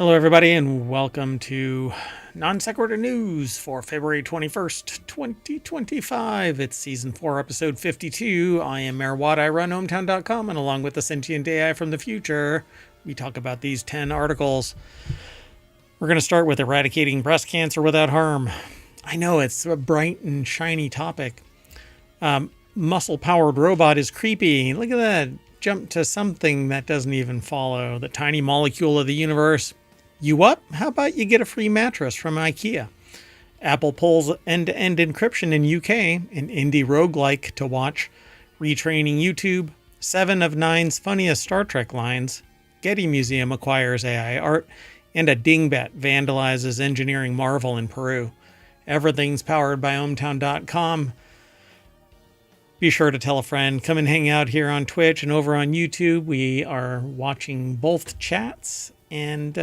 Hello, everybody, and welcome to Non Sequitur News for February 21st, 2025. It's Season 4, Episode 52. I am Mayor Watt. I run ohmtown.com, and along with the sentient AI from the future, we talk about these 10 articles. We're going to start with eradicating breast cancer without harm. I know, it's a bright and shiny topic. Muscle-powered robot is creepy. Look at that. Jump to something that doesn't even follow. The tiny molecule of the universe. You up? How about you get a free mattress from Ikea? Apple pulls end-to-end encryption in UK, and Indie Roguelike to watch. Retraining Youtube. 7 of 9's funniest Star Trek lines. Getty Museum acquires AI art. And a dingbat vandalizes engineering marvel in Peru. Everything's powered by ohmtown.com. Be sure to tell a friend. Come and hang out here on Twitch and over on YouTube. We are watching both chats, and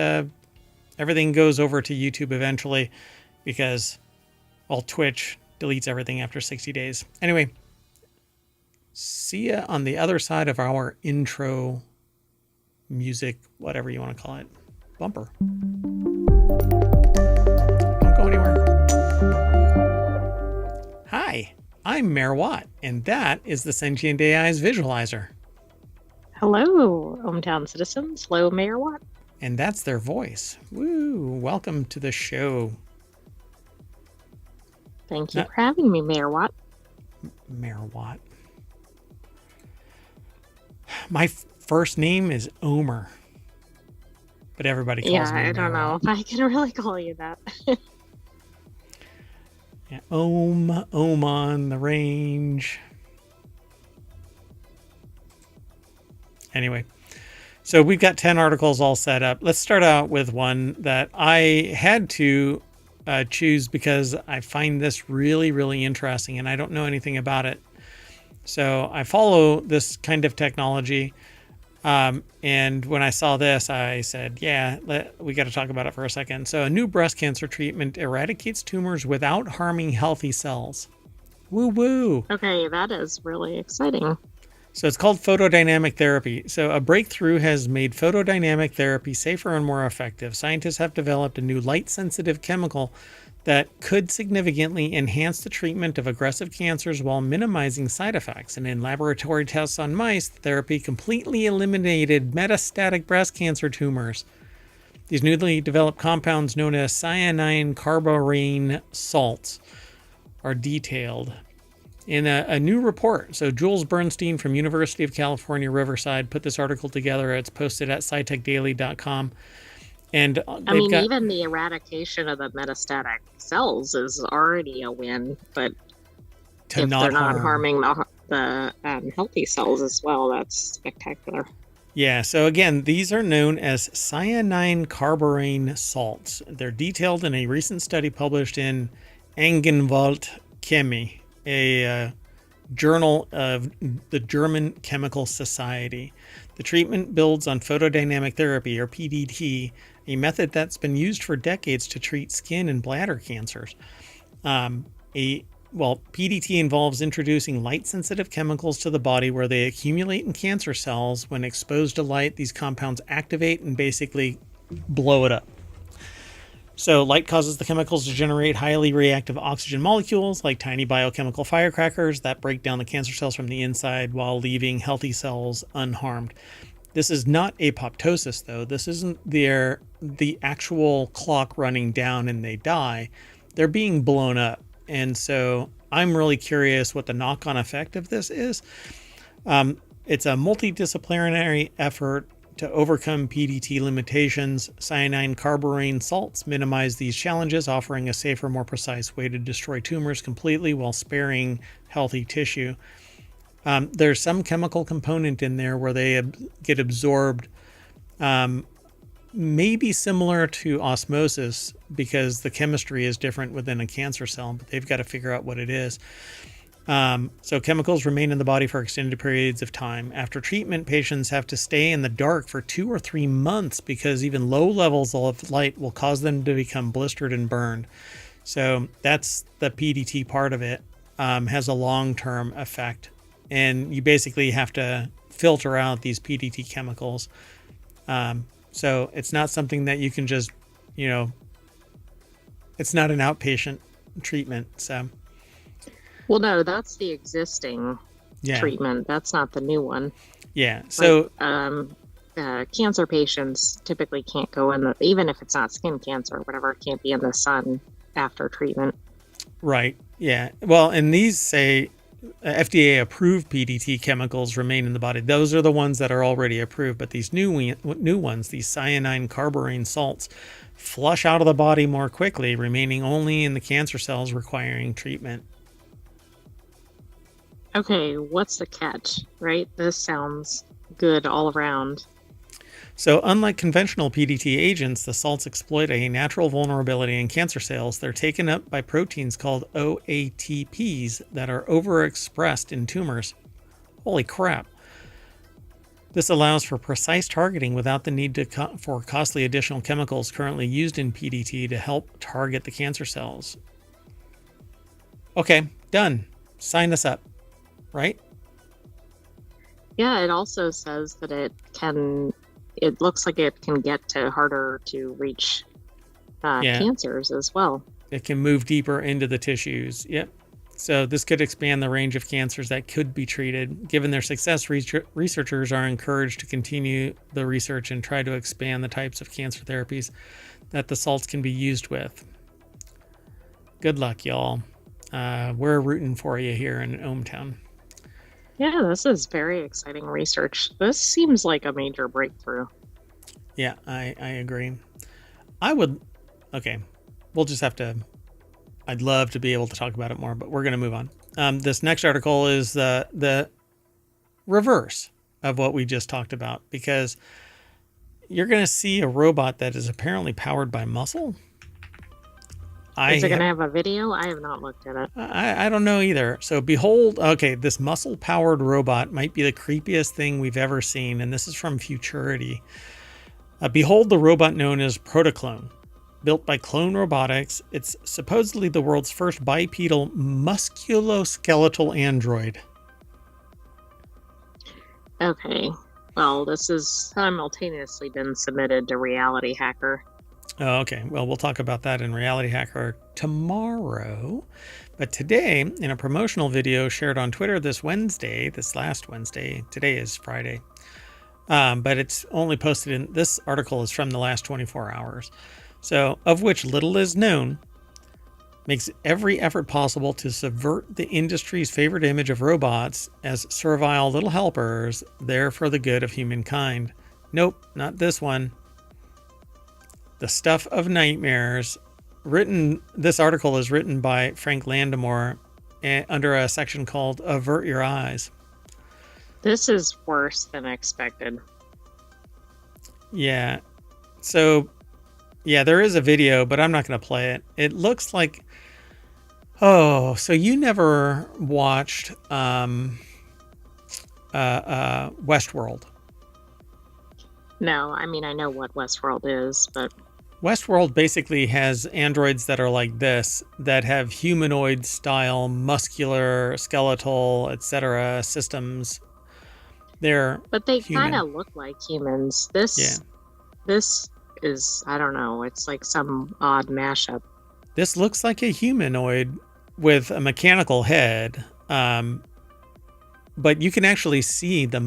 everything goes over to YouTube eventually because, well, Twitch deletes everything after 60 days. Anyway, see ya on the other side of our intro music, whatever you want to call it, bumper. Don't go anywhere. Hi, I'm Mayor Watt, and that is the Sentient AI's visualizer. Hello, hometown citizens. Hello, Mayor Watt. And that's their voice. Woo! Welcome to the show. Thank you for having me, Mayor Watt. Mayor Watt. My first name is Omer, but everybody calls me Mayor I don't know Watt. if I can really call you that. Yeah, Ohm on the range. Anyway, so we've got 10 articles all set up. Let's start out with one that I had to choose because I find this really, really interesting, and I don't know anything about it. So I follow this kind of technology, and when I saw this, I said, yeah, we got to talk about it for a second. So a new breast cancer treatment eradicates tumors without harming healthy cells. Woo woo. Okay, that is really exciting. So it's called photodynamic therapy. So a breakthrough has made photodynamic therapy safer and more effective. Scientists have developed a new light-sensitive chemical that could significantly enhance the treatment of aggressive cancers while minimizing side effects. And in laboratory tests on mice, the therapy completely eliminated metastatic breast cancer tumors. These newly developed compounds known as cyanine carborane salts are detailed in a new report. So Jules Bernstein from University of California, Riverside put this article together. It's posted at scitechdaily.com. And even the eradication of the metastatic cells is already a win, but if they're not harming the healthy cells as well, that's spectacular. Yeah, so again, these are known as cyanine carborane salts. They're detailed in a recent study published in Angenwalt Chemie, a journal of the German Chemical Society. The treatment builds on photodynamic therapy, or PDT, a method that's been used for decades to treat skin and bladder cancers. PDT involves introducing light-sensitive chemicals to the body where they accumulate in cancer cells. When exposed to light, these compounds activate and basically blow it up. So light causes the chemicals to generate highly reactive oxygen molecules like tiny biochemical firecrackers that break down the cancer cells from the inside while leaving healthy cells unharmed. This is not apoptosis, though. This isn't the actual clock running down and they die. They're being blown up. And so I'm really curious what the knock-on effect of this is. It's a multidisciplinary effort to overcome PDT limitations. Cyanine carborane salts minimize these challenges, offering a safer, more precise way to destroy tumors completely while sparing healthy tissue. There's some chemical component in there where they get absorbed, maybe similar to osmosis because the chemistry is different within a cancer cell, but they've got to figure out what it is. So chemicals remain in the body for extended periods of time. After treatment, patients have to stay in the dark for 2 or 3 months because even low levels of light will cause them to become blistered and burned. So that's the PDT part of it, has a long-term effect. And you basically have to filter out these PDT chemicals So it's not something that you can just, it's not an outpatient treatment. So. Well, no, that's the existing treatment. That's not the new one. Yeah. So, cancer patients typically can't go in even if it's not skin cancer or whatever, it can't be in the sun after treatment. Right. Yeah. Well, and these say FDA approved PDT chemicals remain in the body. Those are the ones that are already approved, but these new ones, these cyanide carborane salts, flush out of the body more quickly, remaining only in the cancer cells requiring treatment. Okay, what's the catch, right? This sounds good all around. So unlike conventional PDT agents, the salts exploit a natural vulnerability in cancer cells. They're taken up by proteins called OATPs that are overexpressed in tumors. Holy crap. This allows for precise targeting without the need for costly additional chemicals currently used in PDT to help target the cancer cells. Okay, done. Sign us up, right? Yeah, it also says that it looks like it can get to harder to reach cancers as well. It can move deeper into the tissues. Yep. So this could expand the range of cancers that could be treated. Given their success, researchers are encouraged to continue the research and try to expand the types of cancer therapies that the salts can be used with. Good luck, y'all. We're rooting for you here in ohmTown. Yeah, this is very exciting research. This seems like a major breakthrough. Yeah, I agree. We'll just have to, I'd love to be able to talk about it more, but we're going to move on. This next article is the reverse of what we just talked about, because you're going to see a robot that is apparently powered by muscle. Is it going to have a video? I have not looked at it. I don't know either. So behold, this muscle-powered robot might be the creepiest thing we've ever seen, and this is from Futurity. Behold the robot known as Protoclone. Built by Clone Robotics, it's supposedly the world's first bipedal musculoskeletal android. Okay. Well, this has simultaneously been submitted to RealityHacker. Oh, okay. Well, we'll talk about that in RealityHacker tomorrow. But today, in a promotional video shared on Twitter this last Wednesday, today is Friday, but it's only posted this article is from the last 24 hours. So, of which little is known, makes every effort possible to subvert the industry's favorite image of robots as servile little helpers there for the good of humankind. Nope, not this one. The Stuff of Nightmares. This article is written by Frank Landemore under a section called Avert Your Eyes. This is worse than expected. Yeah. So, yeah, there is a video, but I'm not going to play it. It looks like... Oh, so you never watched Westworld? No, I mean, I know what Westworld is, but... Westworld basically has androids that are like this, that have humanoid style, muscular, skeletal, etc. systems. But they kind of look like humans. This is, I don't know, it's like some odd mashup. This looks like a humanoid with a mechanical head, but you can actually see the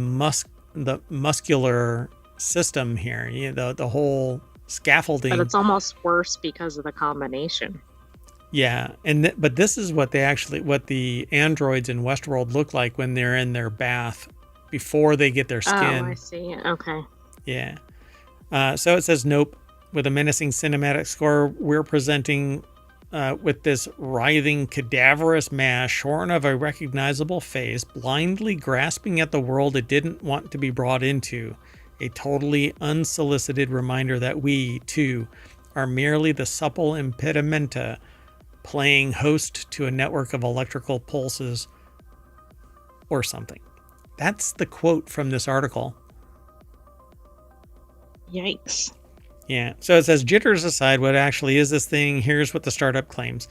muscular system here, the whole scaffolding. But it's almost worse because of the combination. Yeah, but this is what the androids in Westworld look like when they're in their bath before they get their skin. Oh, I see. Okay. Yeah. So it says, nope. With a menacing cinematic score, we're presenting with this writhing, cadaverous mass shorn of a recognizable face, blindly grasping at the world it didn't want to be brought into. A totally unsolicited reminder that we, too, are merely the supple impedimenta playing host to a network of electrical pulses or something. That's the quote from this article. Yikes. Yeah. So it says, jitters aside, what actually is this thing? Here's what the startup claims.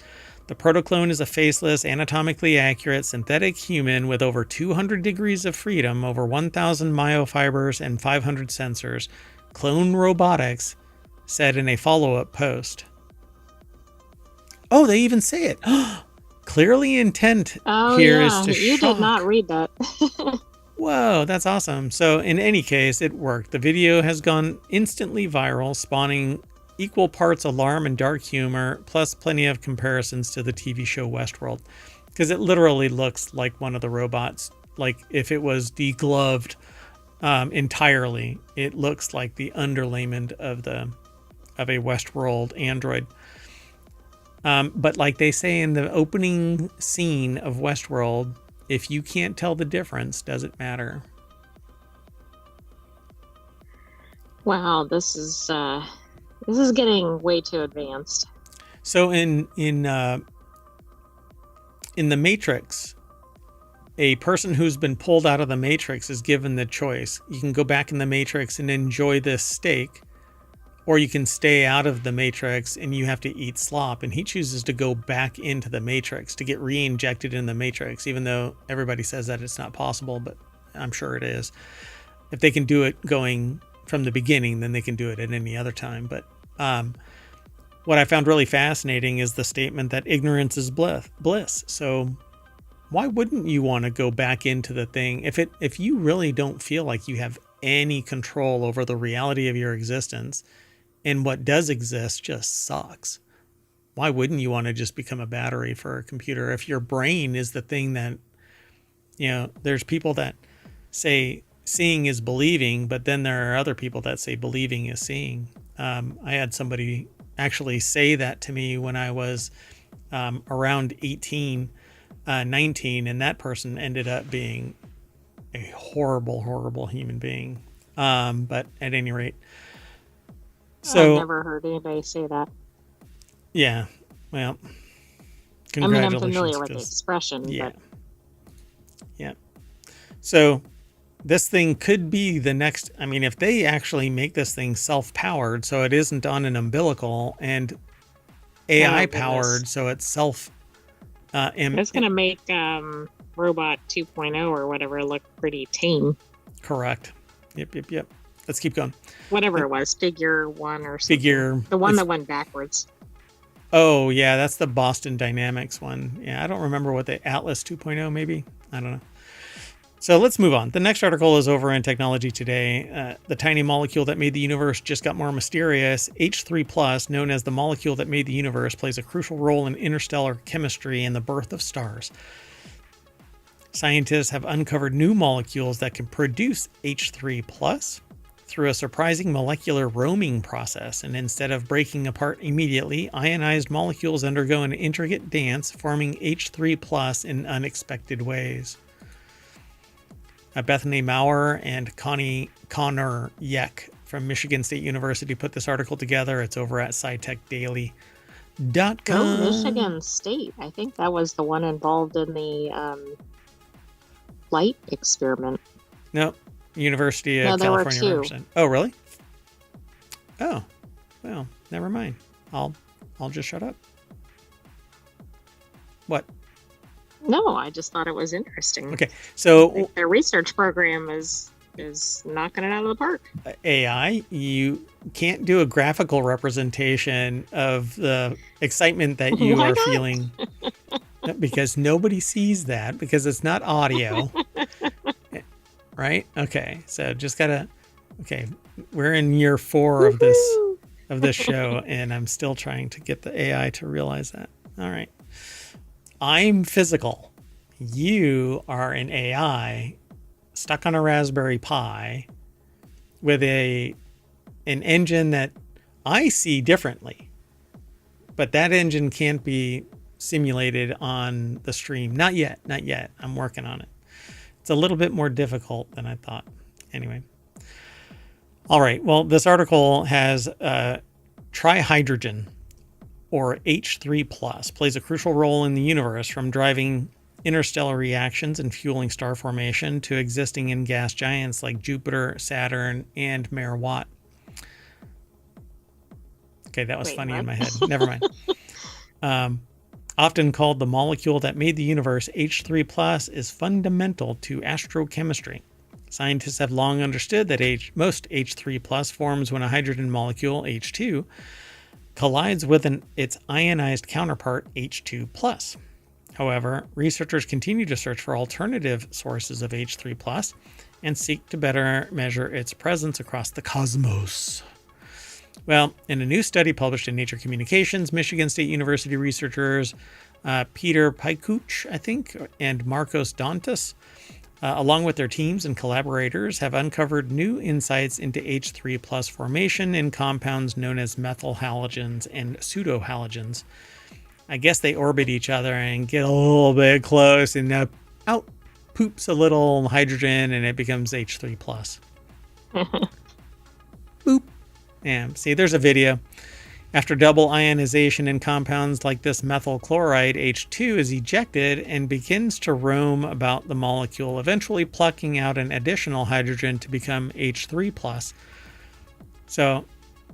The Protoclone is a faceless, anatomically accurate, synthetic human with over 200 degrees of freedom, over 1,000 myofibers, and 500 sensors, Clone Robotics said in a follow-up post. Oh, they even say it. Clearly intent here is to you shock. did not read that. Whoa, that's awesome. So in any case, it worked. The video has gone instantly viral, spawning equal parts alarm and dark humor, plus plenty of comparisons to the TV show Westworld. Because it literally looks like one of the robots. Like if it was degloved entirely, it looks like the underlayment of a Westworld android. But like they say in the opening scene of Westworld, if you can't tell the difference, does it matter? Wow, this is getting way too advanced. So in the Matrix, a person who's been pulled out of the Matrix is given the choice. You can go back in the Matrix and enjoy this steak, or you can stay out of the Matrix and you have to eat slop. And he chooses to go back into the Matrix, to get re-injected in the Matrix, even though everybody says that it's not possible, but I'm sure it is. If they can do it going from the beginning, then they can do it at any other time. But what I found really fascinating is the statement that ignorance is bliss. So why wouldn't you want to go back into the thing? If you really don't feel like you have any control over the reality of your existence, and what does exist just sucks, why wouldn't you want to just become a battery for a computer? If your brain is the thing that, there's people that say seeing is believing, but then there are other people that say believing is seeing. I had somebody actually say that to me when I was around 18, 19, and that person ended up being a horrible, horrible human being. But at any rate, so I've never heard anybody say that. Yeah, well, congratulations. I'm familiar with the expression. Yeah, but... yeah. So this thing could be the next. I mean, if they actually make this thing self-powered, so it isn't on an umbilical, and AI powered, so it's self. It's going to make Robot 2.0 or whatever look pretty tame. Correct. Yep. Let's keep going. Whatever it was, Figure 1 or something. The one that went backwards. Oh, yeah, that's the Boston Dynamics one. Yeah, I don't remember what the Atlas 2.0 maybe. I don't know. So let's move on. The next article is over in Technology Today. The tiny molecule that made the universe just got more mysterious. H3+, known as the molecule that made the universe, plays a crucial role in interstellar chemistry and the birth of stars. Scientists have uncovered new molecules that can produce H3+ through a surprising molecular roaming process, and instead of breaking apart immediately, ionized molecules undergo an intricate dance, forming H3+ in unexpected ways. Bethany Maurer and Connor Yeck from Michigan State University put this article together. It's over at scitechdaily.com. Oh, Michigan State. I think that was the one involved in the light experiment. No, University of California. There were two. Oh, really? Oh, well, never mind. I'll just shut up. What? No, I just thought it was interesting. Okay, so their research program is knocking it out of the park. AI, you can't do a graphical representation of the excitement that you are feeling because nobody sees that because it's not audio. Right? Okay, so just gotta. Okay, we're in year 4 of this show, and I'm still trying to get the AI to realize that. All right. I'm physical. You are an AI stuck on a Raspberry Pi with an engine that I see differently. But that engine can't be simulated on the stream. Not yet. I'm working on it. It's a little bit more difficult than I thought. Anyway. All right. Well, this article has trihydrogen, or H3+, plays a crucial role in the universe, from driving interstellar reactions and fueling star formation to existing in gas giants like Jupiter, Saturn, and Mare Watt. Okay, that was funny in my head. Never mind. Often called the molecule that made the universe, H3+ is fundamental to astrochemistry. Scientists have long understood that most H3 plus forms when a hydrogen molecule, H2, collides with its ionized counterpart, H2 plus. However, researchers continue to search for alternative sources of H3 plus and seek to better measure its presence across the cosmos. Well, in a new study published in Nature Communications, Michigan State University researchers Peter Pikuch, I think, and Marcos Dantas, along with their teams and collaborators, have uncovered new insights into H3 plus formation in compounds known as methyl halogens and pseudohalogens. I guess they orbit each other and get a little bit close, and out poops a little hydrogen, and it becomes H3 plus. Boop. And see, there's a video. After double ionization in compounds like this methyl chloride, H2 is ejected and begins to roam about the molecule, eventually plucking out an additional hydrogen to become H3 plus. So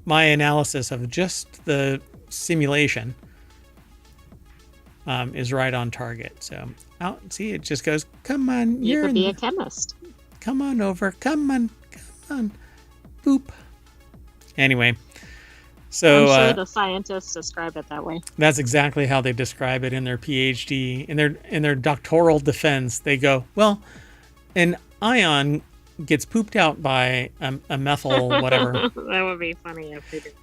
my analysis of just the simulation is right on target. So see, it just goes, come on. You could be a chemist. Come on over. Come on. Boop. Anyway. So, I'm sure the scientists describe it that way. That's exactly how they describe it in their PhD, in their doctoral defense. They go, well, an ion gets pooped out by a methyl whatever. That would be funny if they did.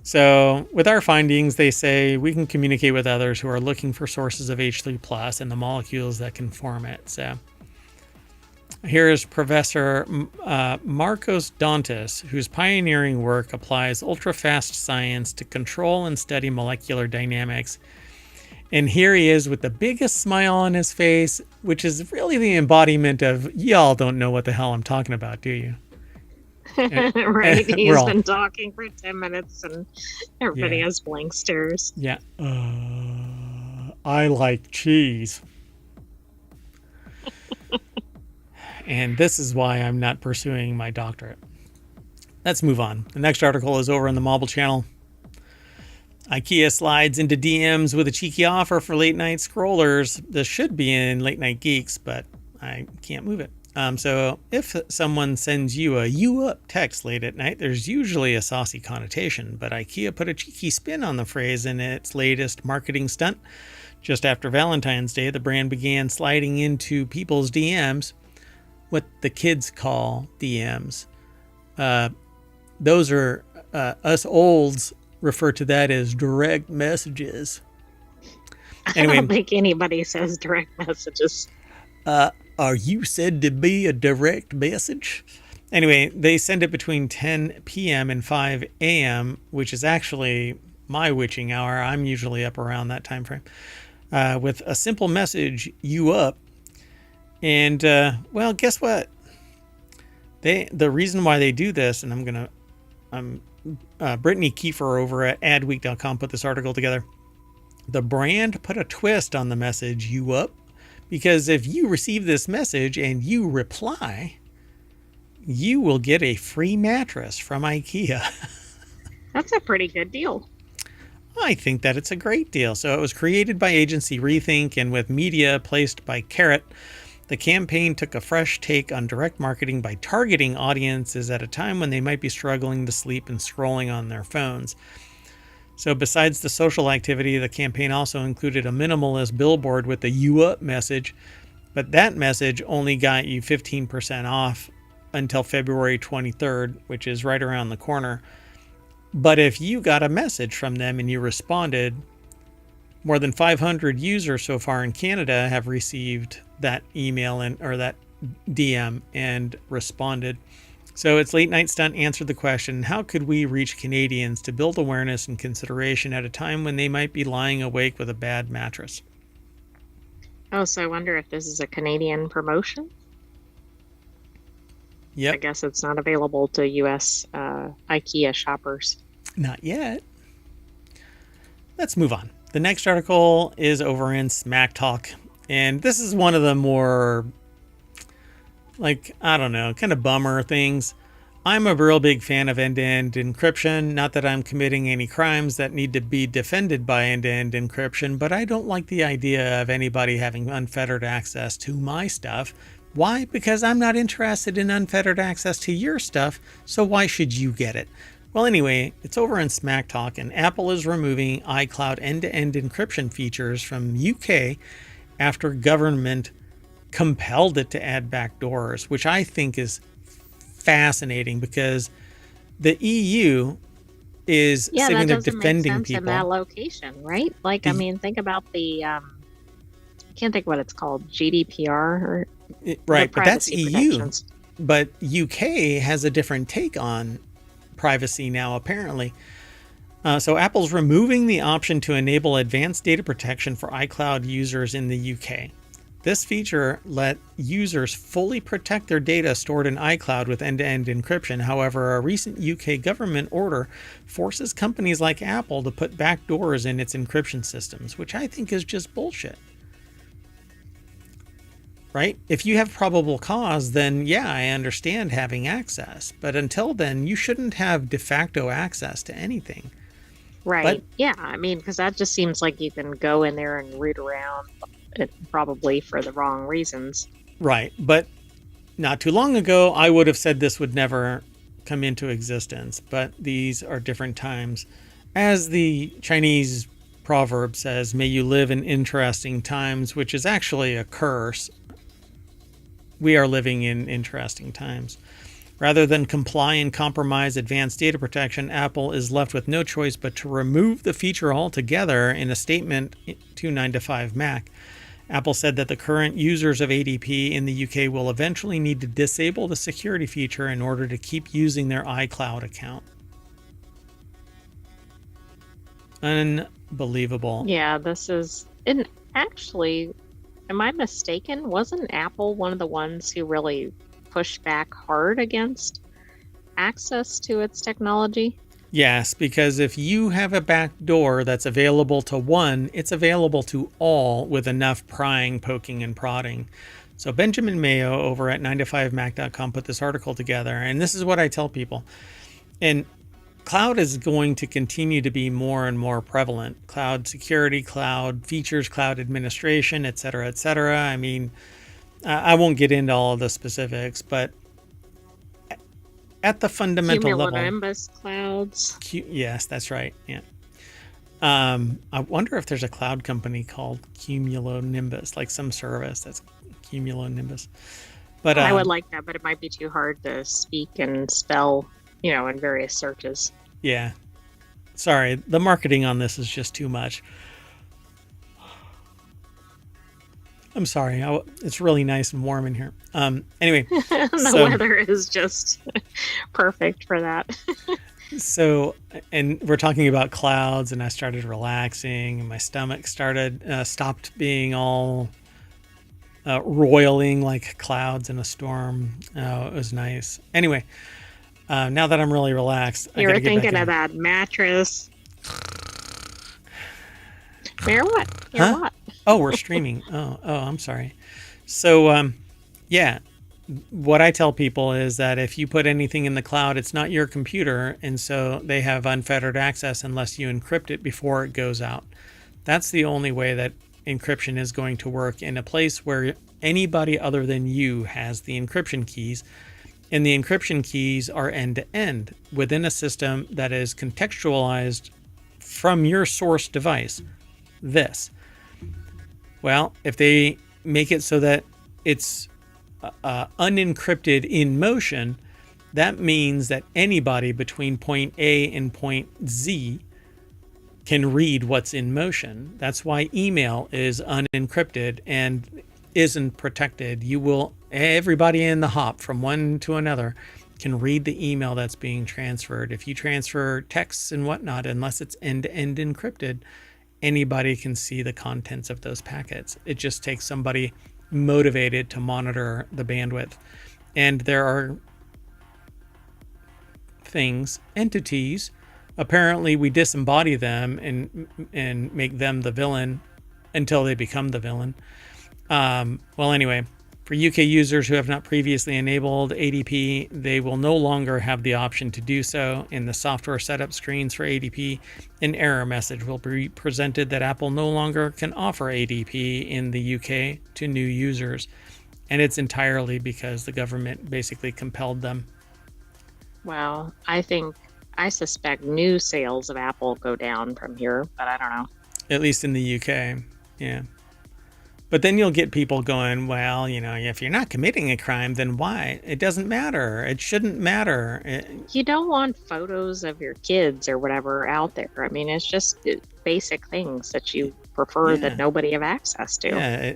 So with our findings, they say we can communicate with others who are looking for sources of H3 plus and the molecules that can form it. So here is Professor Marcos Dantas, whose pioneering work applies ultra-fast science to control and study molecular dynamics. And here he is with the biggest smile on his face, which is really the embodiment of, y'all don't know what the hell I'm talking about, do you? Right, he's been talking for 10 minutes and everybody has blank stares. Yeah. I like cheese. And this is why I'm not pursuing my doctorate. Let's move on. The next article is over on the Mobile channel. Ikea slides into DMs with a cheeky offer for late night scrollers. This should be in Late Night Geeks, but I can't move it. So if someone sends you a "you up" text late at night, there's usually a saucy connotation, but Ikea put a cheeky spin on the phrase in its latest marketing stunt. Just after Valentine's Day, the brand began sliding into people's DMs, what the kids call DMs. Those are, us olds refer to that as direct messages. Anyway, I don't think anybody says direct messages. Are you said to be a direct message? Anyway, they send it between 10 p.m. and 5 a.m., which is actually my witching hour. I'm usually up around that time frame. With a simple message, "you up." And, well, guess what? The reason why they do this, and Brittany Kiefer over at adweek.com put this article together. The brand put a twist on the message, "you up," because if you receive this message and you reply, you will get a free mattress from Ikea. That's a pretty good deal. I think that it's a great deal. So it was created by agency Rethink and with media placed by Carrot. The campaign took a fresh take on direct marketing by targeting audiences at a time when they might be struggling to sleep and scrolling on their phones. So besides the social activity, the campaign also included a minimalist billboard with the "you up" message, but that message only got you 15% off until February 23rd, which is right around the corner. But if you got a message from them and you responded, more than 500 users so far in Canada have received that email or that DM and responded. So its Late Night Stunt answered the question, how could we reach Canadians to build awareness and consideration at a time when they might be lying awake with a bad mattress? Oh, so I wonder if this is a Canadian promotion? Yep. I guess it's not available to U.S. IKEA shoppers. Not yet. Let's move on. The next article is over in Smack Talk. And this is one of the more, kind of bummer things. I'm a real big fan of end-to-end encryption. Not that I'm committing any crimes that need to be defended by end-to-end encryption, but I don't like the idea of anybody having unfettered access to my stuff Why? Because I'm not interested in unfettered access to your stuff, so why should you get it? Well, anyway, it's over in Smack Talk, and Apple is removing iCloud end-to-end encryption features from UK after government compelled it to add backdoors, which I think is fascinating because the EU is sitting there defending make sense people in that location, right? Like, I mean, think about the I can't think what it's called, GDPR or right, but that's EU. But UK has a different take on privacy now, apparently. So Apple's removing the option to enable advanced data protection for iCloud users in the UK. This feature let users fully protect their data stored in iCloud with end-to-end encryption. However, a recent UK government order forces companies like Apple to put backdoors in its encryption systems, which I think is just bullshit. Right? If you have probable cause, then yeah, I understand having access. But until then, you shouldn't have de facto access to anything. Right. But, yeah, I mean, because that just seems like you can go in there and root around it probably for the wrong reasons. Right. But not too long ago, I would have said this would never come into existence. But these are different times. As the Chinese proverb says, may you live in interesting times, which is actually a curse. We are living in interesting times. Rather than comply and compromise advanced data protection, Apple is left with no choice but to remove the feature altogether in a statement to 9to5Mac. Apple said that the current users of ADP in the UK will eventually need to disable the security feature in order to keep using their iCloud account. Unbelievable. Yeah, this is... And actually, am I mistaken? Wasn't Apple one of the ones who really pushed back hard against access to its technology? Yes, because if you have a back door that's available to one, it's available to all with enough prying, poking, and prodding. So Benjamin Mayo over at 9to5mac.com put this article together, and this is what I tell people. And cloud is going to continue to be more and more prevalent. Cloud security, cloud features, cloud administration, et cetera, et cetera. I mean, I won't get into all of the specifics, but at the fundamental level... Cumulonimbus clouds. Yes, that's right. Yeah. I wonder if there's a cloud company called Cumulonimbus, like some service that's Cumulonimbus. But I would like that, but it might be too hard to speak and spell, in various searches. Yeah. Sorry, the marketing on this is just too much. I'm sorry. It's really nice and warm in here. Anyway. The weather is just perfect for that. So, and we're talking about clouds, and I started relaxing, and my stomach stopped being all roiling like clouds in a storm. Oh, it was nice. Anyway, now that I'm really relaxed, you were thinking of that mattress. Hear what? Hear what? Oh, we're streaming. Oh, I'm sorry. So, yeah, what I tell people is that if you put anything in the cloud, it's not your computer, and so they have unfettered access unless you encrypt it before it goes out. That's the only way that encryption is going to work in a place where anybody other than you has the encryption keys, and the encryption keys are end-to-end within a system that is contextualized from your source device. This. Well, if they make it so that it's unencrypted in motion, that means that anybody between point A and point Z can read what's in motion. That's why email is unencrypted and isn't protected. Everybody in the hop from one to another can read the email that's being transferred. If you transfer texts and whatnot, unless it's end-to-end encrypted, anybody can see the contents of those packets. It just takes somebody motivated to monitor the bandwidth. And there are things, entities, apparently we disembody them and make them the villain until they become the villain. Well, anyway, for UK users who have not previously enabled ADP, they will no longer have the option to do so. In the software setup screens for ADP, an error message will be presented that Apple no longer can offer ADP in the UK to new users. And it's entirely because the government basically compelled them. Well, I suspect new sales of Apple go down from here, but I don't know. At least in the UK, yeah. But then you'll get people going, well, if you're not committing a crime, then why? It doesn't matter. It shouldn't matter. You don't want photos of your kids or whatever out there. I mean, it's just basic things that you prefer that nobody have access to. Yeah.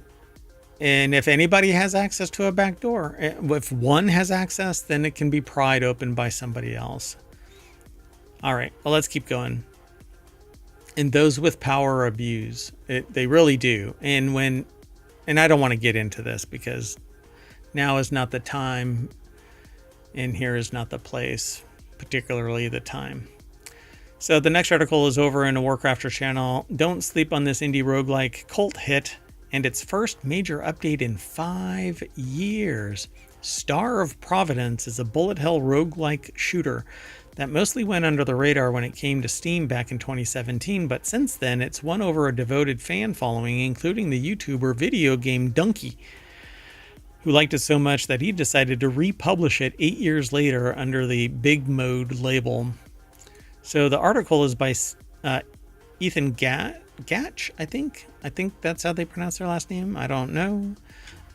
And if anybody has access to a back door, if one has access, then it can be pried open by somebody else. All right, well, let's keep going. And those with power abuse, they really do. And I don't want to get into this because now is not the time and here is not the place, particularly the time. So the next article is over in the WarCrafters channel. Don't sleep on this indie roguelike cult hit and its first major update in 5 years. Star of Providence is a bullet hell roguelike shooter that mostly went under the radar when it came to Steam back in 2017, but since then it's won over a devoted fan following, including the YouTuber Video Game Donkey, who liked it so much that he decided to republish it 8 years later under the Big Mode label. So the article is by Ethan Gatch, I think. I think that's how they pronounce their last name. I don't know.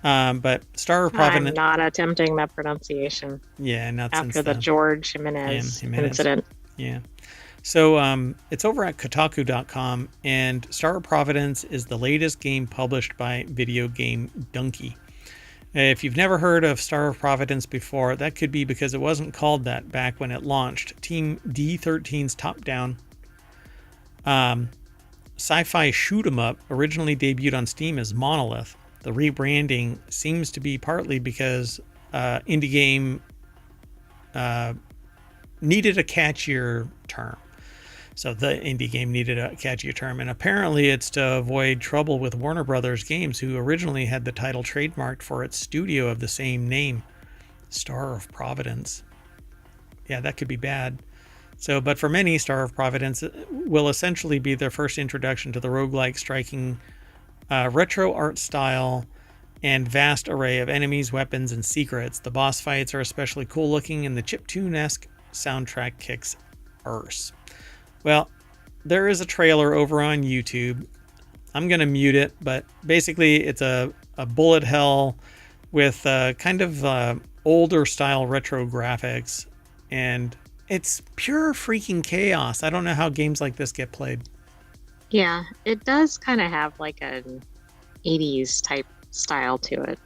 But Star of Providence. I'm not attempting that pronunciation. Yeah, not after the George Jimenez incident. Yeah. So it's over at Kotaku.com, and Star of Providence is the latest game published by Video Game Donkey. If you've never heard of Star of Providence before, that could be because it wasn't called that back when it launched. Team D13's top-down sci-fi shoot-'em-up originally debuted on Steam as Monolith. The rebranding seems to be partly because indie game needed a catchier term. So the indie game needed a catchier term, and apparently it's to avoid trouble with Warner Brothers Games, who originally had the title trademarked for its studio of the same name, Star of Providence. Yeah, that could be bad. So, but for many, Star of Providence will essentially be their first introduction to the roguelike, striking retro art style and vast array of enemies, weapons, and secrets. The boss fights are especially cool looking, and the chiptune-esque soundtrack kicks arse. Well, there is a trailer over on YouTube. I'm going to mute it, but basically it's a bullet hell with kind of older style retro graphics, and it's pure freaking chaos. I don't know how games like this get played. Yeah, it does kind of have like an 80s type style to it.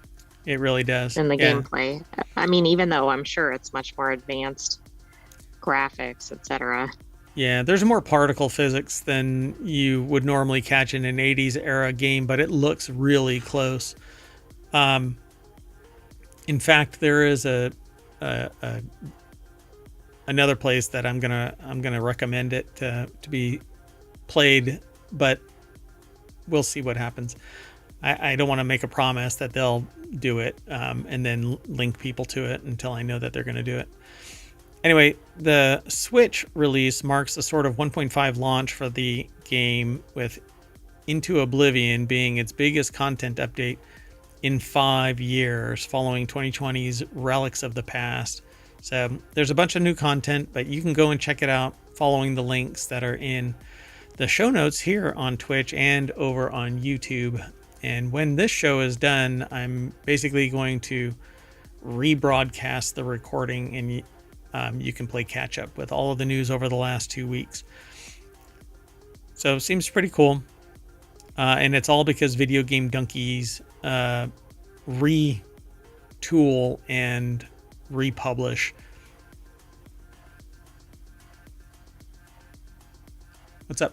It really does. In the gameplay. I mean, even though I'm sure it's much more advanced graphics, etc. Yeah, there's more particle physics than you would normally catch in an 80s era game, but it looks really close. In fact, there is another place that I'm gonna recommend it to be played, but we'll see what happens. I don't want to make a promise that they'll do it and then link people to it until I know that they're going to do it. Anyway, the Switch release marks a sort of 1.5 launch for the game, with Into Oblivion being its biggest content update in 5 years, following 2020's Relics of the Past. So there's a bunch of new content, but you can go and check it out following the links that are in the show notes here on Twitch and over on YouTube. And when this show is done, I'm basically going to rebroadcast the recording, and you can play catch up with all of the news over the last 2 weeks. So it seems pretty cool. And it's all because Video Game Donkey's retool and republish. What's up?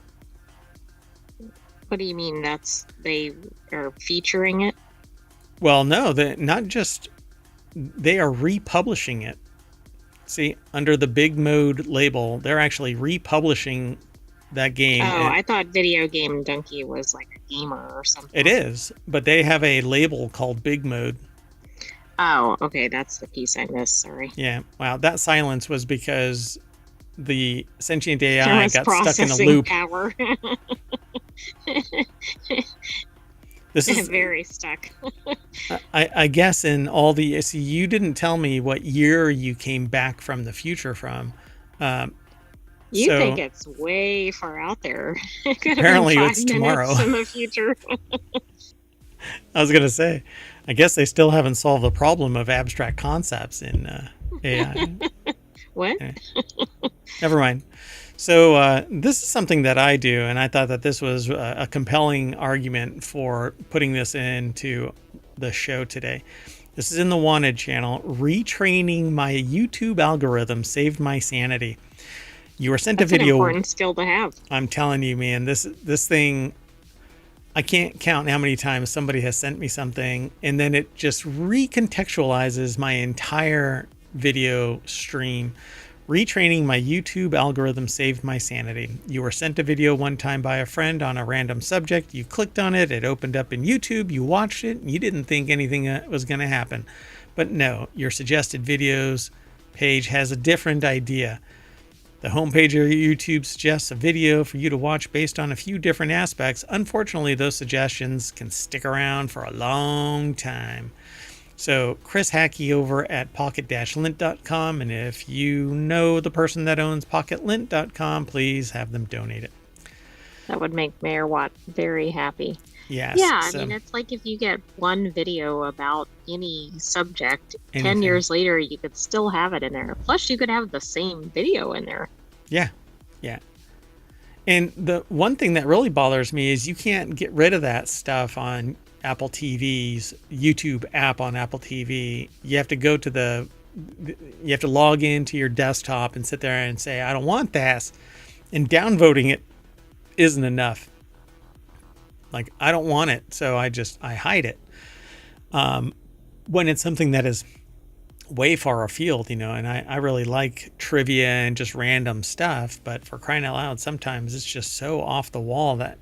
What do you mean they are featuring it? Well, no, they are republishing it. See, under the Big Mode label, they're actually republishing that game. Oh, I thought Video Game Donkey was like a gamer or something. It is, but they have a label called Big Mode. Oh, okay, that's the piece I missed, sorry. Yeah, wow, that silence was because the sentient AI got stuck in a loop. Power. This is very stuck. I guess in all the, see, you didn't tell me what year you came back from the future from. You think it's way far out there. It could apparently have been 5 it's minutes tomorrow in the future. I was gonna say, I guess they still haven't solved the problem of abstract concepts in AI. What? Anyway, never mind. So this is something that I do, and I thought that this was a compelling argument for putting this into the show today. This is in the Wanted channel. Retraining my YouTube algorithm saved my sanity. You were sent a video. That's an important skill to have. I'm telling you, man, this thing, I can't count how many times somebody has sent me something, and then it just recontextualizes my entire video stream. Retraining my YouTube algorithm saved my sanity. You were sent a video one time by a friend on a random subject. You clicked on it. It opened up in YouTube. You watched it. And you didn't think anything was going to happen. But no, your suggested videos page has a different idea. The homepage of your YouTube suggests a video for you to watch based on a few different aspects. Unfortunately, those suggestions can stick around for a long time. So Chris Hackey over at pocket-lint.com, and if you know the person that owns pocket-lint.com, please have them donate it. That would make Mayor Watt very happy. Yes. Yeah, I mean, it's like if you get one video about any subject, anything. 10 years later, you could still have it in there. Plus, you could have the same video in there. Yeah, yeah. And the one thing that really bothers me is you can't get rid of that stuff on Apple TV's YouTube app on Apple TV. You have to go to you have to log into your desktop and sit there and say, I don't want this. And downvoting it isn't enough. Like, I don't want it, so I hide it. When it's something that is way far afield, and I really like trivia and just random stuff, but for crying out loud, sometimes it's just so off the wall that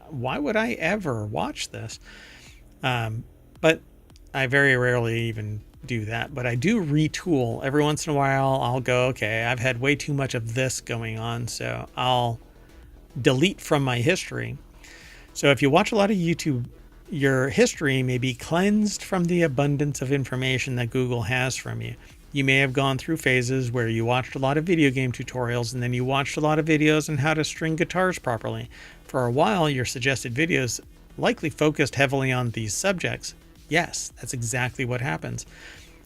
why would I ever watch this? But I very rarely even do that, but I do retool every once in a while. I'll go, okay, I've had way too much of this going on, so I'll delete from my history. So if you watch a lot of YouTube, your history may be cleansed from the abundance of information that Google has from you. You may have gone through phases where you watched a lot of video game tutorials, and then you watched a lot of videos on how to string guitars properly. For a while, your suggested videos likely focused heavily on these subjects. Yes, that's exactly what happens.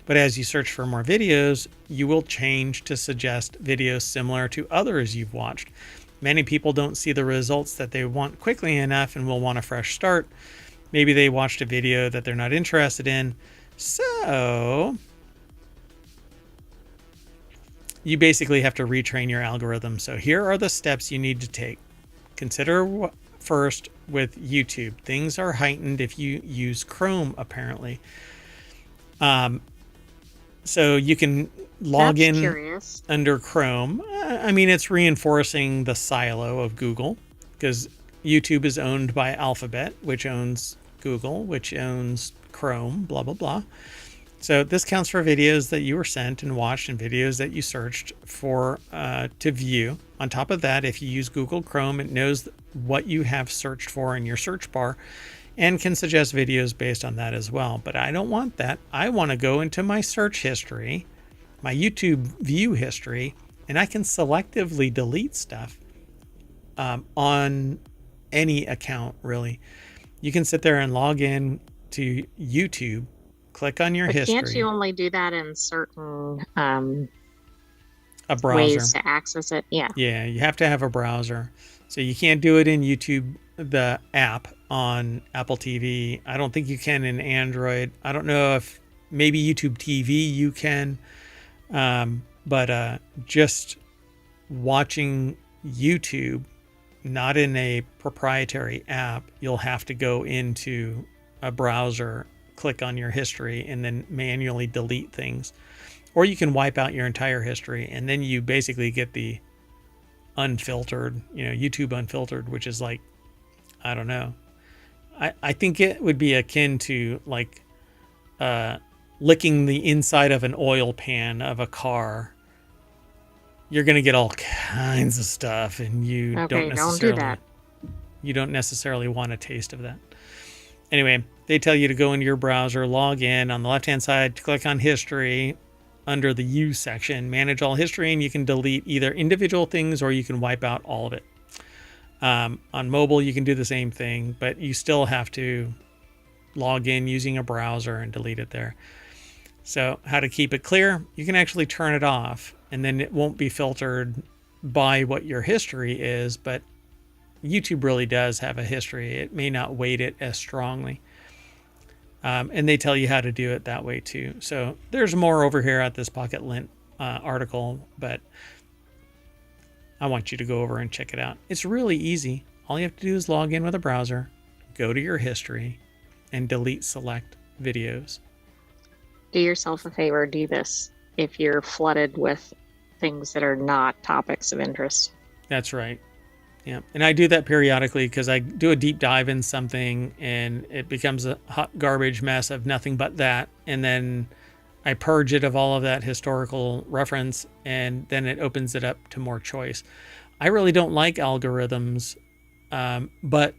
But as you search for more videos, you will change to suggest videos similar to others you've watched. Many people don't see the results that they want quickly enough and will want a fresh start. Maybe they watched a video that they're not interested in. So you basically have to retrain your algorithm. So here are the steps you need to take. Consider first with YouTube. Things are heightened if you use Chrome, apparently. So you can log in curious. Under Chrome. I mean, it's reinforcing the silo of Google because YouTube is owned by Alphabet, which owns Google, which owns Chrome, blah, blah, blah. So this counts for videos that you were sent and watched and videos that you searched for to view. On top of that, if you use Google Chrome, it knows what you have searched for in your search bar and can suggest videos based on that as well. But I don't want that. I want to go into my search history, my YouTube view history, and I can selectively delete stuff on any account, really. You can sit there and log in to YouTube, click on your history. Can't you only do that in certain a browser ways to access it? Yeah. Yeah, you have to have a browser. So you can't do it in YouTube, the app on Apple TV. I don't think you can in Android. I don't know if maybe YouTube TV you can. But just watching YouTube, not in a proprietary app, you'll have to go into a browser, click on your history, and then manually delete things. Or you can wipe out your entire history, and then you basically get the unfiltered, YouTube unfiltered, which is like, I don't know. I think it would be akin to like licking the inside of an oil pan of a car. You're going to get all kinds of stuff, and you don't necessarily want a taste of that. Anyway, they tell you to go into your browser, log in. On the left-hand side, click on History under the Use section, manage all history, and you can delete either individual things or you can wipe out all of it. On mobile, you can do the same thing, but you still have to log in using a browser and delete it there. So how to keep it clear? You can actually turn it off, and then it won't be filtered by what your history is, but YouTube really does have a history. It may not weight it as strongly. And they tell you how to do it that way too. So there's more over here at this Pocket Lint article, but I want you to go over and check it out. It's really easy. All you have to do is log in with a browser, go to your history, and delete select videos. Do yourself a favor, do this if you're flooded with things that are not topics of interest. That's right. Yeah. And I do that periodically because I do a deep dive in something and it becomes a hot garbage mess of nothing but that. And then I purge it of all of that historical reference, and then it opens it up to more choice. I really don't like algorithms, but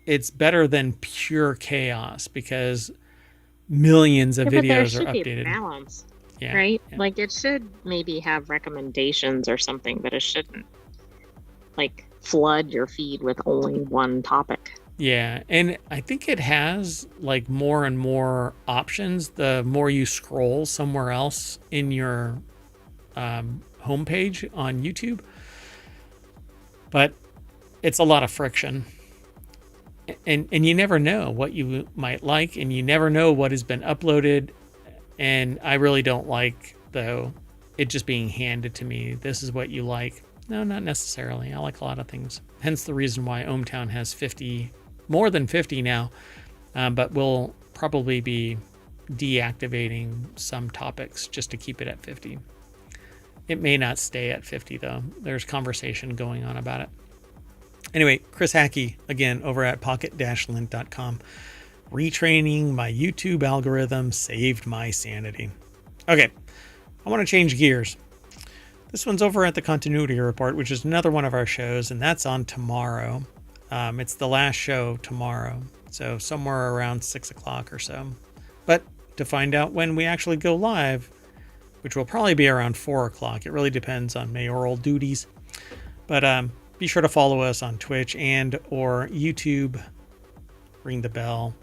it's better than pure chaos because millions of videos are updated. Be a balance, right? Yeah. Like it should maybe have recommendations or something, but it shouldn't like flood your feed with only one topic. Yeah, and I think it has like more and more options the more you scroll somewhere else in your homepage on YouTube. But it's a lot of friction. And you never know what you might like, and you never know what has been uploaded. And I really don't like, though, it just being handed to me. This is what you like. No, not necessarily. I like a lot of things. Hence the reason why ohmTown has 50, more than 50 now, but we'll probably be deactivating some topics just to keep it at 50. It may not stay at 50, though. There's conversation going on about it. Anyway, Chris Hackey, again, over at pocket-lint.com. Retraining my YouTube algorithm saved my sanity. Okay, I want to change gears. This one's over at the Continuity Report, which is another one of our shows, and that's on tomorrow. It's the last show tomorrow, so somewhere around 6 o'clock or so. But to find out when we actually go live, which will probably be around 4 o'clock, it really depends on mayoral duties. But be sure to follow us on Twitch and or YouTube. Ring the bell.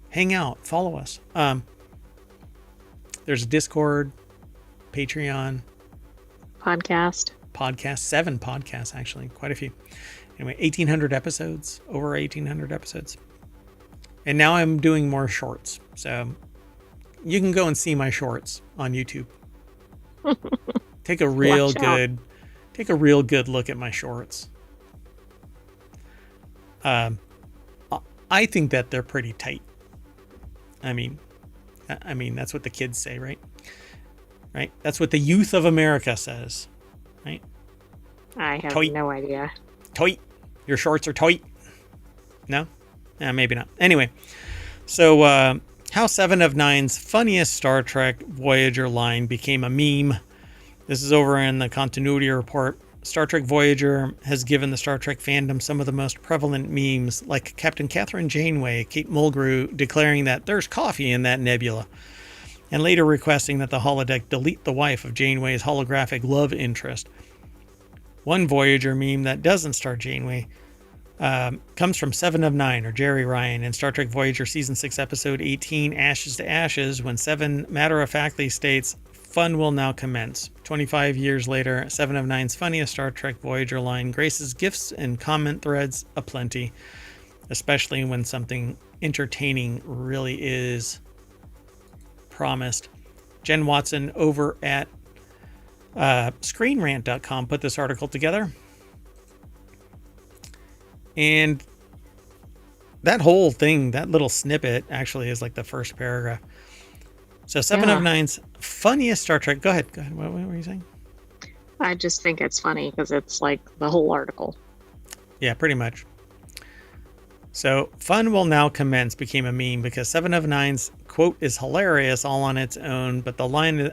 Hang out. Follow us. There's a Discord, Patreon. Podcast. 7 podcasts, actually. Quite a few. Anyway, 1,800 episodes. Over 1,800 episodes. And now I'm doing more shorts. So you can go and see my shorts on YouTube. Take a real good look at my shorts. I think that they're pretty tight. I mean, that's what the kids say, right? Right? That's what the youth of America says, right? I have no idea. Tight. Your shorts are tight. No? Maybe not. Anyway, so how 7 of 9's funniest Star Trek Voyager line became a meme. This is over in the Continuity Report. Star Trek Voyager has given the Star Trek fandom some of the most prevalent memes, like Captain Catherine Janeway, Kate Mulgrew, declaring that there's coffee in that nebula, and later requesting that the holodeck delete the wife of Janeway's holographic love interest. One Voyager meme that doesn't star Janeway comes from 7 of 9, or Jerry Ryan, in Star Trek Voyager Season 6, Episode 18, Ashes to Ashes, when 7 matter-of-factly states, "Fun will now commence." 25 years later, 7 of 9's funniest Star Trek Voyager line graces gifs and comment threads aplenty, especially when something entertaining really is promised. Jen Watson over at ScreenRant.com put this article together. And that whole thing, that little snippet, actually is like the first paragraph. So 7 of 9's funniest Star Trek. Go ahead. What were you saying? I just think it's funny because it's like the whole article. Yeah, pretty much. So "Fun will now commence" became a meme because 7 of 9's quote is hilarious all on its own, but the line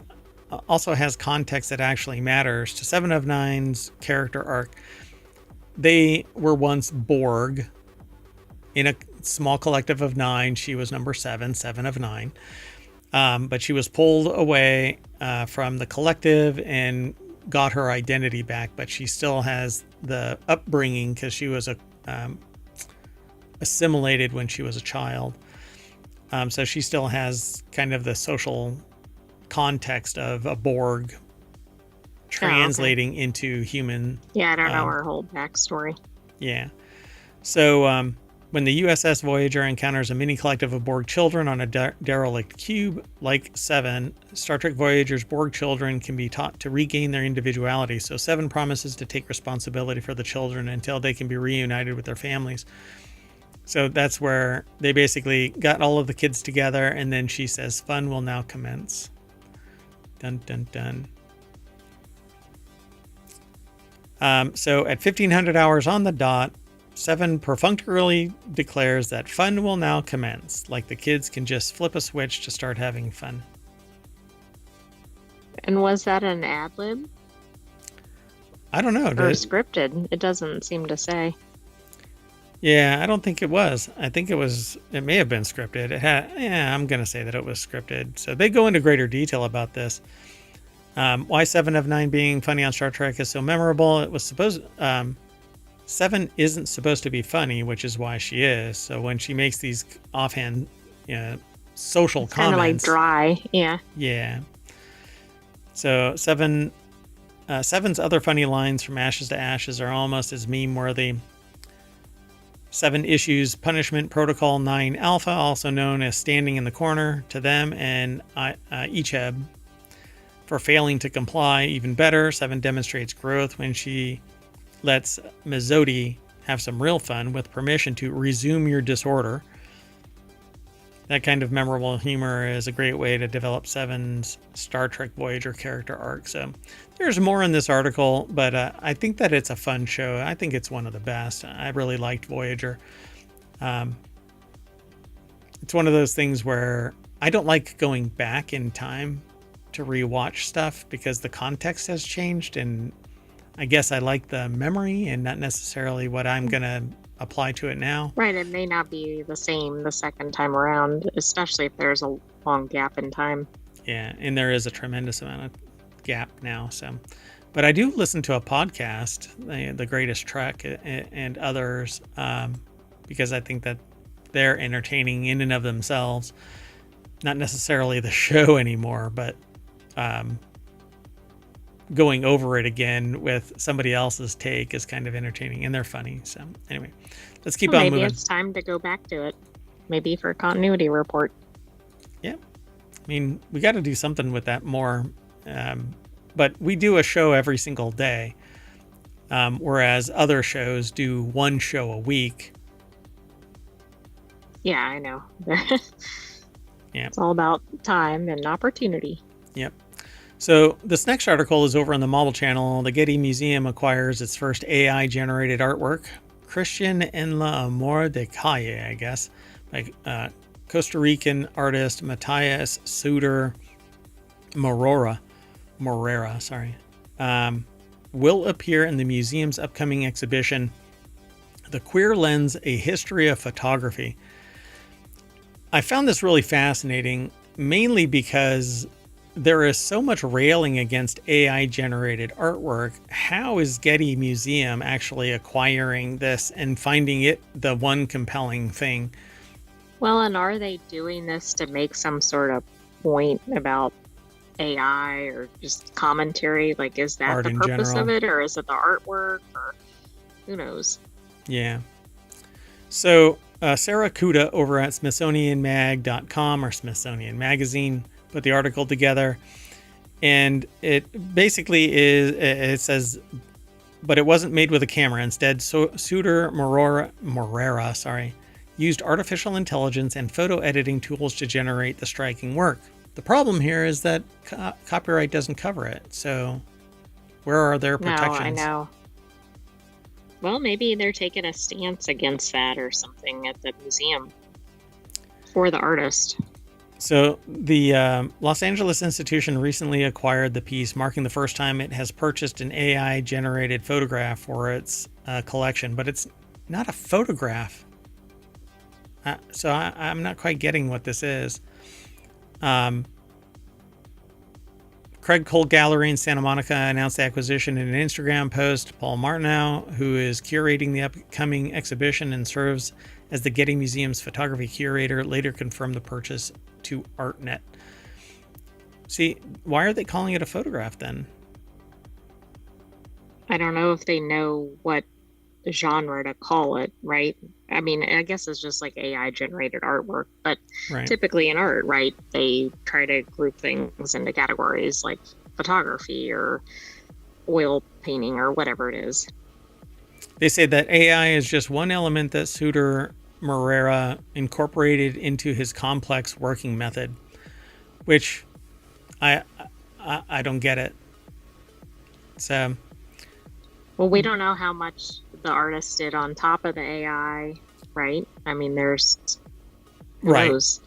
also has context that actually matters to 7 of 9's character arc. They were once Borg in a small collective of 9. She was number 7 of 9. But she was pulled away from the collective and got her identity back, but she still has the upbringing because she was assimilated when she was a child. So she still has kind of the social context of a Borg translating into human. Yeah, I don't know her whole backstory. Yeah. So when the USS Voyager encounters a mini collective of Borg children on a derelict cube, like 7, Star Trek Voyager's Borg children can be taught to regain their individuality. So 7 promises to take responsibility for the children until they can be reunited with their families. So that's where they basically got all of the kids together, and then she says, "Fun will now commence." Dun, dun, dun. So at 1500 hours on the dot, 7 perfunctorily declares that fun will now commence. Like the kids can just flip a switch to start having fun. And was that an ad lib? I don't know. Or scripted? It doesn't seem to say. Yeah, I don't think it was. I think it may have been scripted. I'm going to say that it was scripted. So they go into greater detail about this. Why 7 of 9 being funny on Star Trek is so memorable. It was supposed 7 isn't supposed to be funny, which is why she is. So when she makes these offhand, social comments, kind of like dry, yeah. Yeah. So 7's other funny lines from Ashes to Ashes are almost as meme worthy. 7 issues Punishment Protocol 9 Alpha, also known as Standing in the Corner, to them and Icheb for failing to comply. Even better, 7 demonstrates growth when she lets Mizodi have some real fun with permission to resume your disorder. That kind of memorable humor is a great way to develop 7's Star Trek Voyager character arc. So there's more in this article, but I think that it's a fun show. I think it's one of the best. I really liked Voyager. It's one of those things where I don't like going back in time to rewatch stuff because the context has changed, and I guess I like the memory and not necessarily what I'm going to apply to it now. Right, it may not be the same the second time around, especially if there's a long gap in time. Yeah, and there is a tremendous amount of gap now. So, but I do listen to a podcast, The Greatest Trek and others, because I think that they're entertaining in and of themselves. Not necessarily the show anymore, but going over it again with somebody else's take is kind of entertaining, and they're funny. So anyway, let's keep on moving. Maybe it's time to go back to it. Maybe for a continuity report. Yeah. I mean, we got to do something with that more. But we do a show every single day, whereas other shows do one show a week. Yeah, I know. Yeah. It's all about time and opportunity. Yep. So this next article is over on the Marvel Channel. The Getty Museum acquires its first AI-generated artwork, Christian en la Amor de Calle, I guess, by Costa Rican artist Matthias Suter Morera, will appear in the museum's upcoming exhibition, The Queer Lens, A History of Photography. I found this really fascinating, mainly because there is so much railing against AI-generated artwork. How is Getty Museum actually acquiring this and finding it the one compelling thing? Well, and are they doing this to make some sort of point about AI or just commentary? Like, is that the purpose of it, or is it the artwork, or who knows? Yeah. So Sarah Kuda over at SmithsonianMag.com or Smithsonian Magazine put the article together, and it basically is, it says, but it wasn't made with a camera. Instead, Suter Morera used artificial intelligence and photo editing tools to generate the striking work. The problem here is that copyright doesn't cover it. So where are their protections? No, I know. Well, maybe they're taking a stance against that or something at the museum for the artist. So the Los Angeles institution recently acquired the piece, marking the first time it has purchased an AI-generated photograph for its collection. But it's not a photograph. So I'm not quite getting what this is. Craig Cole Gallery in Santa Monica announced the acquisition in an Instagram post. Paul Martineau, who is curating the upcoming exhibition and serves as the Getty Museum's photography curator, later confirmed the purchase to ArtNet. See, why are they calling it a photograph then? I don't know if they know what genre to call it, right? I mean, I guess it's just like AI generated artwork, but typically in art, right, they try to group things into categories like photography or oil painting or whatever it is. They say that AI is just one element that Suter Moreira incorporated into his complex working method, which I don't get it. So, well, we don't know how much the artist did on top of the AI, right? I mean, there's who knows?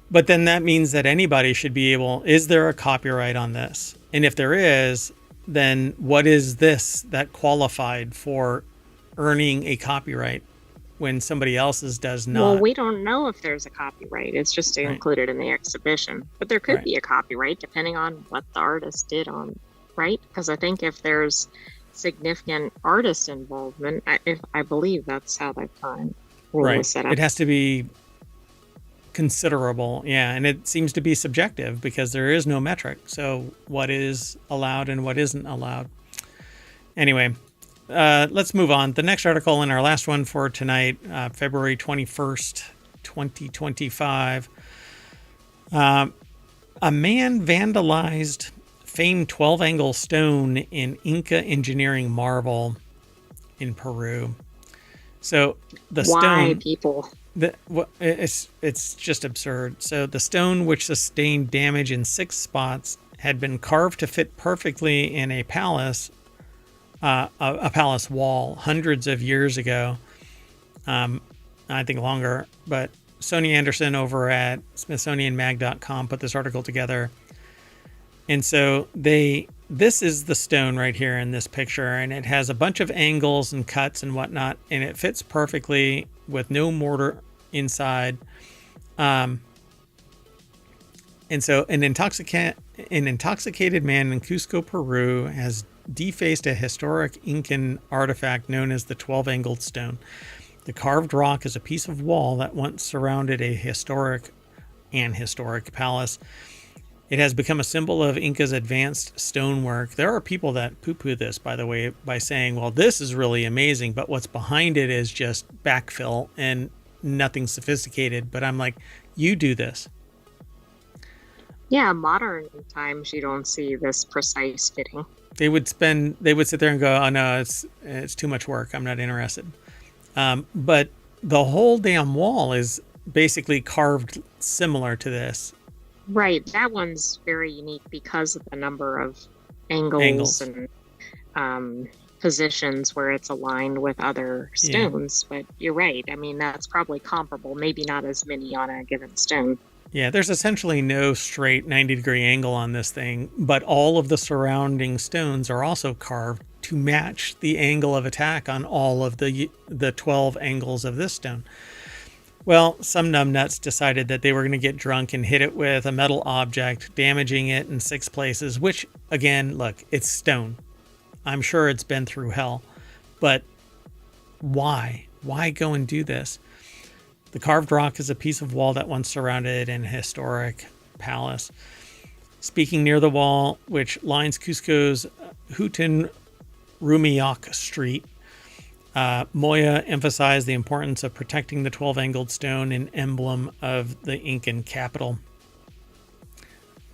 But then that means that anybody should be able. Is there a copyright on this? And if there is, then what is this that qualified for earning a copyright when somebody else's does not? Well, we don't know if there's a copyright. It's just included in the exhibition. But there could be a copyright depending on what the artist did on, right? Because I think if there's significant artist involvement, I believe that's how the current rule is set up. It has to be considerable, and it seems to be subjective because there is no metric. So what is allowed and what isn't allowed? Anyway, let's move on. The next article and our last one for tonight, February 21st, 2025. A man vandalized famed 12-angle stone in Inca engineering marvel in Peru. So the Why stone, people? It's just absurd. So the stone, which sustained damage in 6 spots, had been carved to fit perfectly in a palace wall hundreds of years ago. I think longer, but Sonia Anderson over at SmithsonianMag.com put this article together. And so this is the stone right here in this picture, and it has a bunch of angles and cuts and whatnot, and it fits perfectly with no mortar inside. And so an intoxicated man in Cusco, Peru, has defaced a historic Incan artifact known as the 12-angled stone. The carved rock is a piece of wall that once surrounded a historic palace. It has become a symbol of Inca's advanced stonework. There are people that poo-poo this, by the way, by saying, well, this is really amazing, but what's behind it is just backfill and nothing sophisticated. But I'm like, you do this. Yeah, modern times you don't see this precise fitting. They would sit there and go, oh no, it's too much work. I'm not interested. But the whole damn wall is basically carved similar to this. Right, that one's very unique because of the number of angles. And positions where it's aligned with other stones. But you're right. I mean, that's probably comparable. Maybe not as many on a given stone. Yeah, there's essentially no straight 90-degree angle on this thing, but all of the surrounding stones are also carved to match the angle of attack on all of the 12 angles of this stone. Well, some numbnuts decided that they were going to get drunk and hit it with a metal object, damaging it in 6 places, which, again, look, it's stone. I'm sure it's been through hell. But why? Why go and do this? The carved rock is a piece of wall that once surrounded an historic palace. Speaking near the wall, which lines Cusco's Hutin Rumiak Street, Moya emphasized the importance of protecting the 12-angled stone, an emblem of the Incan capital.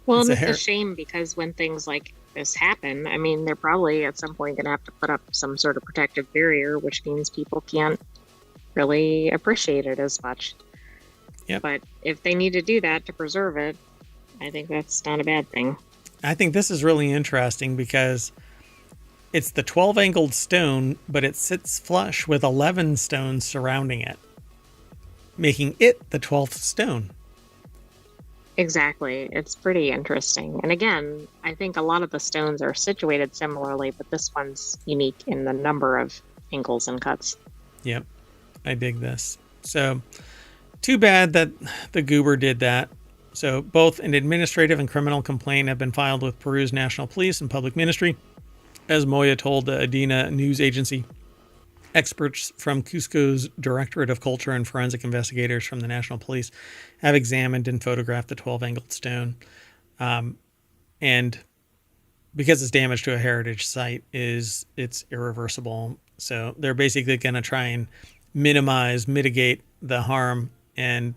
Well, it's a shame because when things like this happen, I mean, they're probably at some point going to have to put up some sort of protective barrier, which means people can't really appreciate it as much. Yep. But if they need to do that to preserve it, I think that's not a bad thing. I think this is really interesting because it's the 12-angled stone, but it sits flush with 11 stones surrounding it, making it the 12th stone. Exactly. It's pretty interesting. And again, I think a lot of the stones are situated similarly, but this one's unique in the number of angles and cuts. Yep. I dig this. So too bad that the goober did that. So both an administrative and criminal complaint have been filed with Peru's National Police and Public Ministry, as Moya told the Adina news agency. Experts from Cusco's Directorate of Culture and forensic investigators from the National Police have examined and photographed the 12-angled stone. And because it's damage to a heritage site, it's irreversible. So they're basically going to try and mitigate the harm. And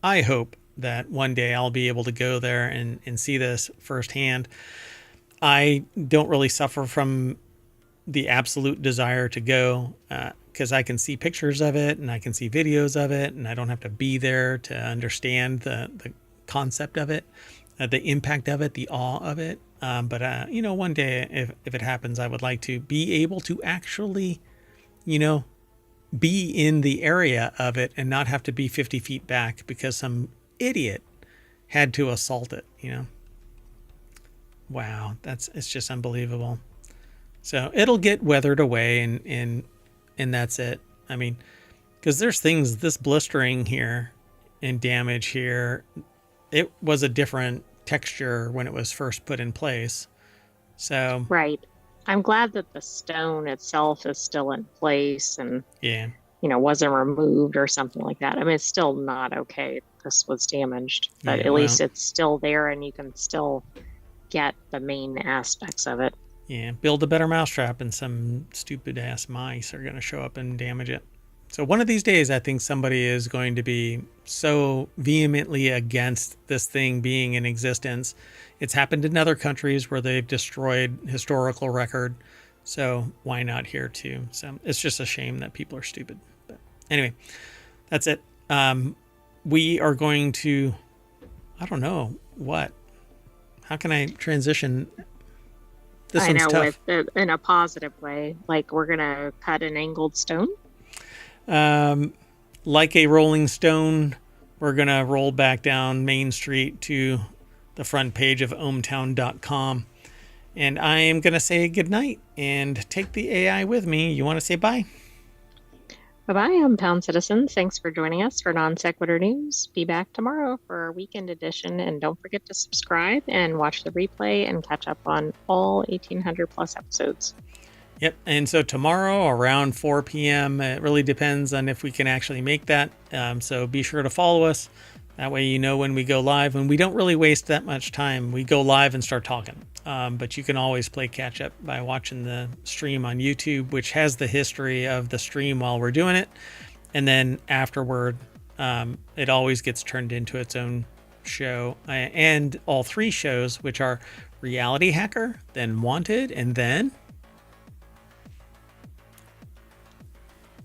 I hope that one day I'll be able to go there and see this firsthand. I don't really suffer from the absolute desire to go because I can see pictures of it and I can see videos of it, and I don't have to be there to understand the concept of it, the impact of it, the awe of it. But one day, if it happens, I would like to be able to actually, be in the area of it and not have to be 50 feet back because some idiot had to assault it, Wow, it's just unbelievable. So it'll get weathered away and that's it. I mean, because there's things, this blistering here and damage here, it was a different texture when it was first put in place. So right. I'm glad that the stone itself is still in place and wasn't removed or something like that. I mean, it's still not okay. This was damaged, but at least it's still there and you can still get the main aspects of it. Yeah, build a better mousetrap and some stupid ass mice are going to show up and damage it. So one of these days, I think somebody is going to be so vehemently against this thing being in existence. It's happened in other countries where they've destroyed historical record. So why not here too? So it's just a shame that people are stupid. But anyway, that's it. We are going to, I don't know what. How can I transition? This one's tough. In a positive way. Like we're going to cut an angled stone. Like a rolling stone, we're going to roll back down Main Street to the front page of ohmtown.com. And I am going to say goodnight and take the AI with me. You want to say bye? Bye-bye, I'm Pound Citizen. Thanks for joining us for Non Sequitur News. Be back tomorrow for our weekend edition. And don't forget to subscribe and watch the replay and catch up on all 1,800 plus episodes. Yep. And so tomorrow around 4 p.m., it really depends on if we can actually make that. So be sure to follow us. That way you know when we go live. And we don't really waste that much time. We go live and start talking. But you can always play catch up by watching the stream on YouTube, which has the history of the stream while we're doing it. And then afterward, it always gets turned into its own show. And all three shows, which are RealityHacker, then Wanted, and then...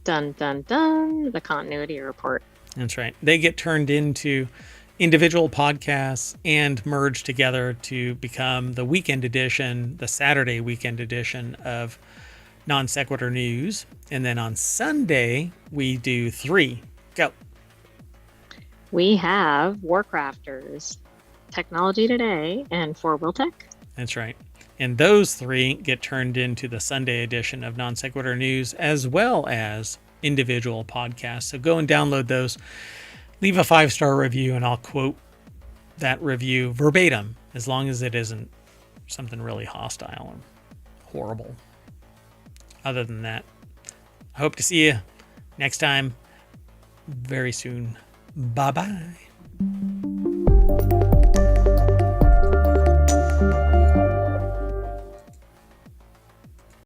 Dun, dun, dun. The Continuity Report. That's right. They get turned into individual podcasts and merged together to become the weekend edition, the Saturday weekend edition of Non Sequitur News. And then on Sunday, we do 3. Go. We have WarCrafters, Technology Today, and 4-Wheel Tech. That's right. And those 3 get turned into the Sunday edition of Non Sequitur News, as well as individual podcasts. So go and download those. Leave a 5-star review, and I'll quote that review verbatim, as long as it isn't something really hostile or horrible. Other than that, I hope to see you next time very soon. Bye-bye.